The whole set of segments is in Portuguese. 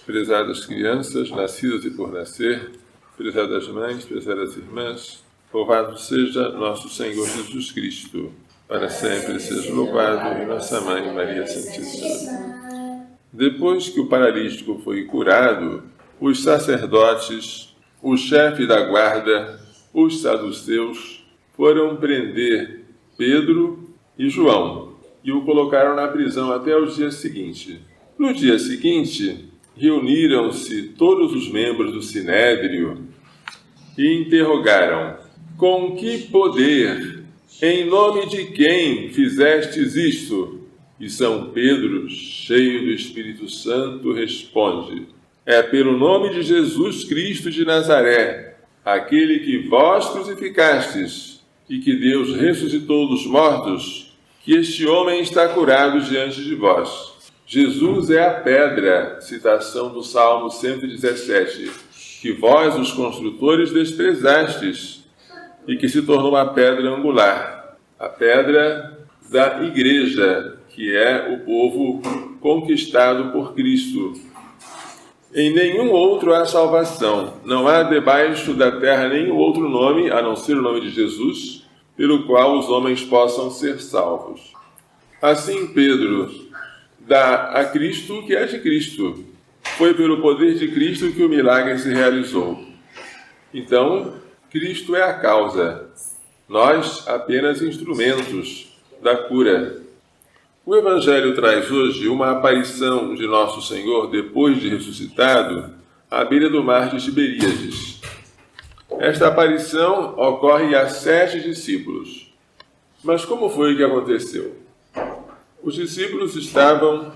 prezadas crianças, nascidas e por nascer, prezadas mães, prezadas irmãs, louvado seja nosso Senhor Jesus Cristo, para sempre seja louvado, e nossa Mãe Maria Santíssima. Depois que o paralítico foi curado, os sacerdotes, o chefe da guarda, os saduceus, foram prender Pedro e João e o colocaram na prisão até o dia seguinte. No dia seguinte, reuniram-se todos os membros do Sinédrio e interrogaram: com que poder, em nome de quem fizestes isto? E São Pedro, cheio do Espírito Santo, responde: é pelo nome de Jesus Cristo de Nazaré, aquele que vós crucificastes e que Deus ressuscitou dos mortos, que este homem está curado diante de vós. Jesus é a pedra, citação do Salmo 117, que vós, os construtores, desprezastes, e que se tornou a pedra angular, a pedra da igreja, que é o povo conquistado por Cristo. Em nenhum outro há salvação, não há debaixo da terra nenhum outro nome, a não ser o nome de Jesus, pelo qual os homens possam ser salvos. Assim, Pedro dá a Cristo o que é de Cristo. Foi pelo poder de Cristo que o milagre se realizou. Então, Cristo é a causa, nós apenas instrumentos da cura. O Evangelho traz hoje uma aparição de Nosso Senhor depois de ressuscitado à beira do mar de Tiberíades. Esta aparição ocorre a 7 discípulos. Mas como foi que aconteceu? Os discípulos estavam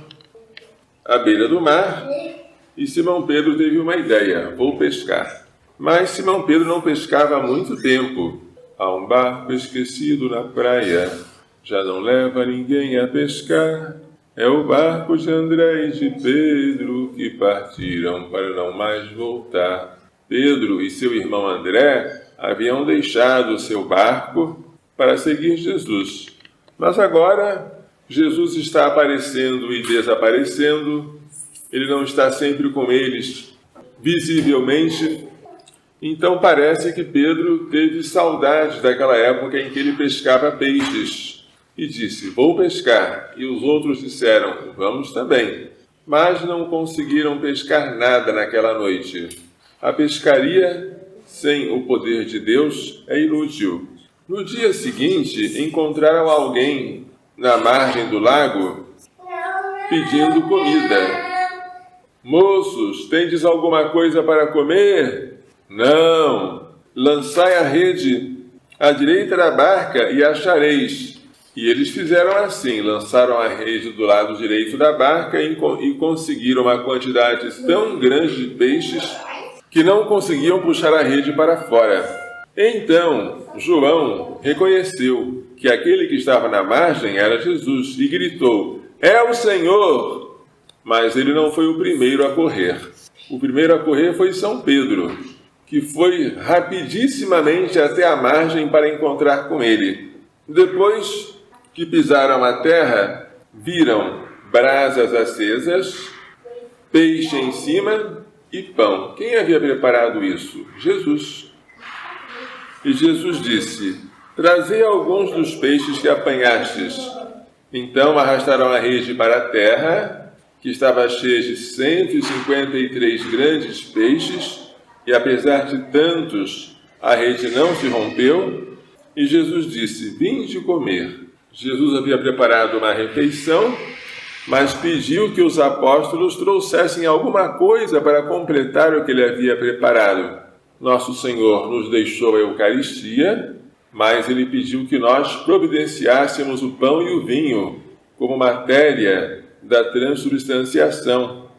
à beira do mar e Simão Pedro teve uma ideia: vou pescar. Mas Simão Pedro não pescava há muito tempo. Há um barco esquecido na praia, já não leva ninguém a pescar. É o barco de André e de Pedro que partiram para não mais voltar. Pedro e seu irmão André haviam deixado o seu barco para seguir Jesus. Mas agora Jesus está aparecendo e desaparecendo. Ele não está sempre com eles visivelmente. Então parece que Pedro teve saudade daquela época em que ele pescava peixes e disse: vou pescar. E os outros disseram: vamos também. Mas não conseguiram pescar nada naquela noite. A pescaria sem o poder de Deus é inútil. No dia seguinte, encontraram alguém na margem do lago pedindo comida. Moços, tendes alguma coisa para comer? Não. Lançai a rede à direita da barca e achareis. E eles fizeram assim, lançaram a rede do lado direito da barca e conseguiram uma quantidade tão grande de peixes que não conseguiam puxar a rede para fora. Então João reconheceu que aquele que estava na margem era Jesus e gritou: é o Senhor! Mas ele não foi o primeiro a correr. O primeiro a correr foi São Pedro, que foi rapidissimamente até a margem para encontrar com ele. Depois que pisaram a terra, viram brasas acesas, peixe em cima e pão. Quem havia preparado isso? Jesus. E Jesus disse: trazei alguns dos peixes que apanhastes. Então arrastaram a rede para a terra, que estava cheia de 153 grandes peixes, e apesar de tantos, a rede não se rompeu. E Jesus disse: vinde comer. Jesus havia preparado uma refeição, mas pediu que os apóstolos trouxessem alguma coisa para completar o que ele havia preparado. Nosso Senhor nos deixou a Eucaristia, mas ele pediu que nós providenciássemos o pão e o vinho como matéria da transubstanciação.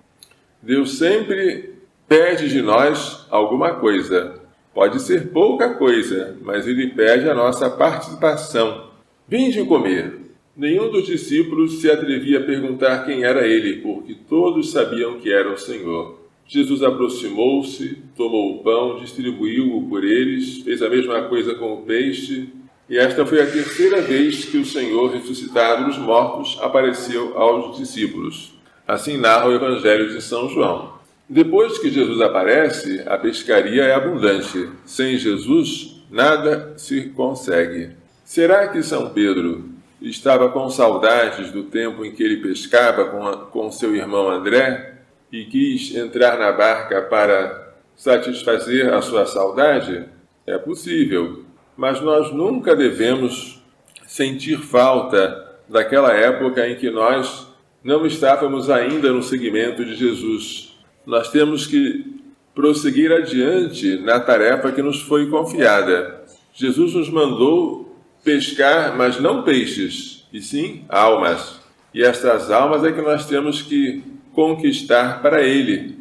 Deus sempre pede de nós alguma coisa. Pode ser pouca coisa, mas ele pede a nossa participação. Vinde comer. Nenhum dos discípulos se atrevia a perguntar quem era ele, porque todos sabiam que era o Senhor. Jesus aproximou-se, tomou o pão, distribuiu-o por eles, fez a mesma coisa com o peixe, e esta foi a 3ª vez que o Senhor, ressuscitado dos mortos, apareceu aos discípulos. Assim narra o Evangelho de São João. Depois que Jesus aparece, a pescaria é abundante. Sem Jesus, nada se consegue. Será que São Pedro estava com saudades do tempo em que ele pescava com seu irmão André e quis entrar na barca para satisfazer a sua saudade? É possível, mas nós nunca devemos sentir falta daquela época em que nós não estávamos ainda no seguimento de Jesus. Nós temos que prosseguir adiante na tarefa que nos foi confiada. Jesus nos mandou pescar, mas não peixes, e sim almas. E estas almas é que nós temos que conquistar para Ele.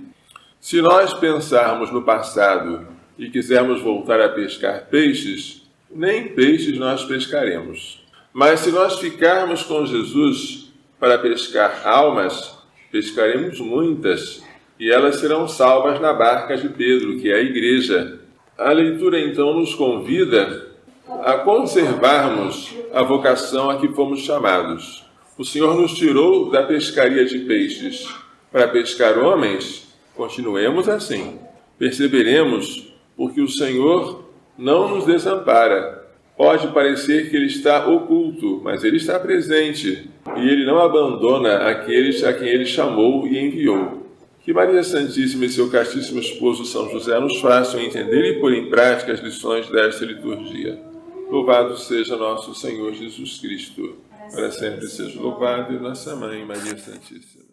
Se nós pensarmos no passado e quisermos voltar a pescar peixes, nem peixes nós pescaremos. Mas se nós ficarmos com Jesus para pescar almas, pescaremos muitas, e elas serão salvas na barca de Pedro, que é a igreja. A leitura então nos convida a conservarmos a vocação a que fomos chamados. O Senhor nos tirou da pescaria de peixes para pescar homens. Continuemos assim. Perseveremos, porque o Senhor não nos desampara. Pode parecer que Ele está oculto, mas Ele está presente, e Ele não abandona aqueles a quem Ele chamou e enviou. Que Maria Santíssima e seu castíssimo esposo São José nos façam entender e pôr em prática as lições desta liturgia. Louvado seja nosso Senhor Jesus Cristo. Para sempre seja louvado, e nossa Mãe, Maria Santíssima.